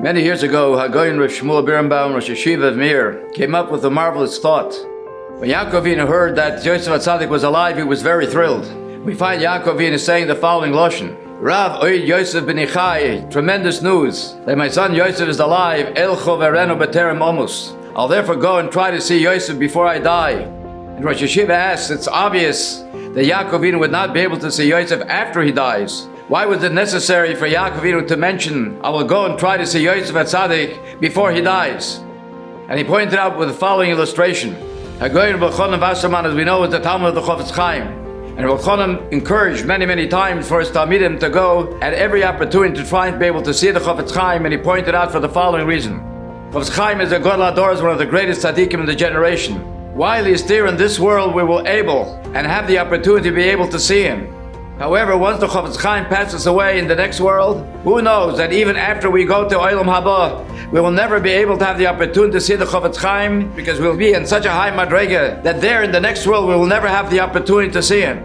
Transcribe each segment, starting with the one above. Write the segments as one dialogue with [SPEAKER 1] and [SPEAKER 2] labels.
[SPEAKER 1] Many years ago, Hagoyin Rav Shmuel Birnbaum, Rosh Yeshiva of Mir, came up with a marvelous thought. When Yaakov Avinu heard that Yosef HaTzadik was alive, he was very thrilled. We find Yaakov Avinu saying the following lashon: Rav Oy Yosef ben Ichai, tremendous news that my son Yosef is alive. Elcho verenu b'terem omus. I'll therefore go and try to see Yosef before I die. And Rosh Yeshiva asks, it's obvious that Yaakov Avinu would not be able to see Yosef after he dies. Why was it necessary for Yaakov Avinu to mention, I will go and try to see Yosef HaTzadik before he dies? And he pointed out with the following illustration. Hagoyin B'chonim Wasserman, as we know, is the Talmud of the Chofetz Chaim. And B'chonim encouraged many times for his Talmidim to go at every opportunity to try and be able to see the Chofetz Chaim, and he pointed out for the following reason. Chofetz Chaim is a Gadol Hador, is one of the greatest tzaddikim in the generation. While he is there in this world, we will able and have the opportunity to be able to see him. However, once the Chofetz Chaim passes away in the next world, who knows that even after we go to Oelbaum haba, we will never be able to have the opportunity to see the Chofetz Chaim, because we'll be in such a high madrega that there in the next world we will never have the opportunity to see him.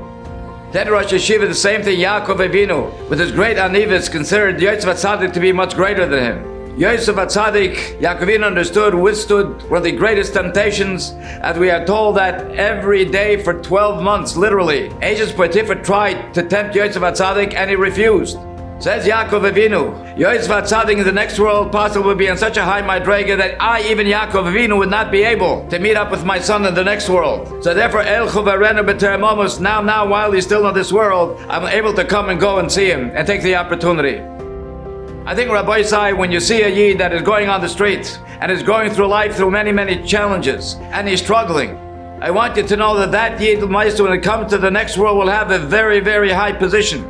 [SPEAKER 1] Then Rosh Yeshiva, the same thing, Yaakov Avinu, with his great anivus, considered Yosef HaTzadik to be much greater than him. Yosef HaTzadik, Yaakov Avinu understood, withstood one of the greatest temptations, as we are told that every day for 12 months, literally, Eshes Potiphar tried to tempt Yosef HaTzadik and he refused. Says Yaakov Avinu, Yosef HaTzadik in the next world possibly will be on such a high madrega that I, even Yaakov Avinu, would not be able to meet up with my son in the next world. So therefore, Elcho verenu b'terem omus, now while he's still in this world, I'm able to come and go and see him and take the opportunity. I think, Rabbi, when you see a Yid that is going on the street and is going through life through many challenges and he's struggling, I want you to know that Yid, when it comes to the next world, will have a very high position.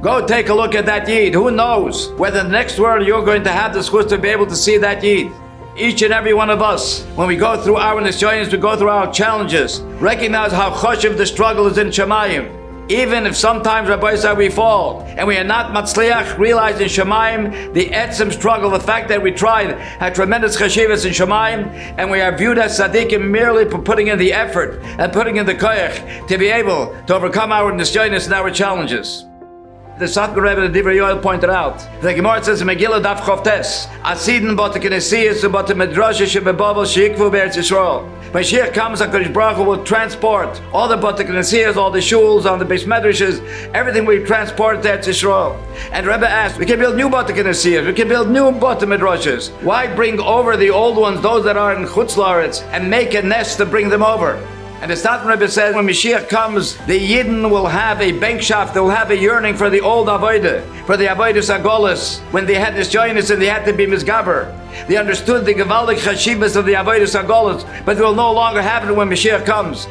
[SPEAKER 1] Go take a look at that Yid. Who knows whether in the next world you're going to have the schus to be able to see that Yid. Each and every one of us, when we go through our nisyonos, we go through our challenges, recognize how choshev the struggle is in Shemayim. Even if sometimes, Rabbi, we fall and we are not matzliach, realize in Shemayim the etzem struggle, the fact that we tried, had tremendous chashivas in Shemayim, and we are viewed as tzaddikim merely for putting in the effort and putting in the koyach to be able to overcome our nisyonos and our challenges. The Satmar Rebbe, the Divrei Yoel, pointed out. The Gemara says in Megillah Daf Chavtes, Asiden bot the Knesiyas and bot the Medrasha shebebavel sheikvu be'Eretz Yisrael. Mashiach comes, HaKadosh Baruch Hu will transport all the bot the Knesiyas, all the shuls, all the Beis Medrashes, everything we transport to Eretz Yisrael. And Rebbe asked, we can build new bot the Knesiyas, we can build new bot the Medrashes. Why bring over the old ones, those that are in Chutz La'aretz, and make a nest to bring them over? And the Satmar Rebbe says, when Mashiach comes, the Yidden will have a bankshaft, they will have a yearning for the old Avodah, for the Avodah Sagolis, when they had this joyness and they had to be Mizgaber. They understood the Gevaldik Chashivas of the Avodah Sagolis, but they will no longer have it when Mashiach comes.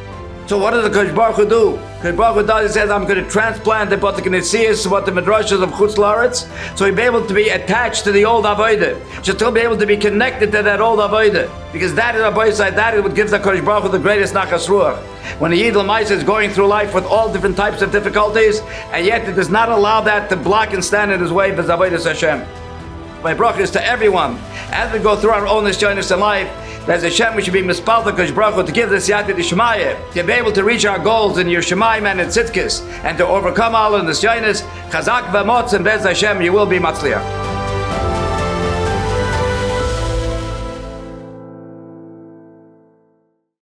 [SPEAKER 1] So what does the Kodesh Baruch Hu do? Kodesh Baruch Hu does, he says, I'm going to transplant the Bot Knesiyas, what the Medrashas of Chutz La'aretz, so he'll be able to be attached to the old Avodah. She'll still be able to be connected to that old Avodah. Because that is Rabbi side, that is what gives the Kodesh Baruch Hu the greatest Nachas Ruach. When a Yid L'maisa is going through life with all different types of difficulties, and yet it does not allow that to block and stand in his way, with Avodas Hashem. My bracha is to everyone, as we go through our own journeys in life, as Hashem, we should be mispal the Kodesh Baruch Hu to give this yati d'shmaya, to be able to reach our goals in your Shemayim and in Tzidkis, and to overcome all in this journeys. Chazak v'motz and Bez Hashem, you will be matzliach.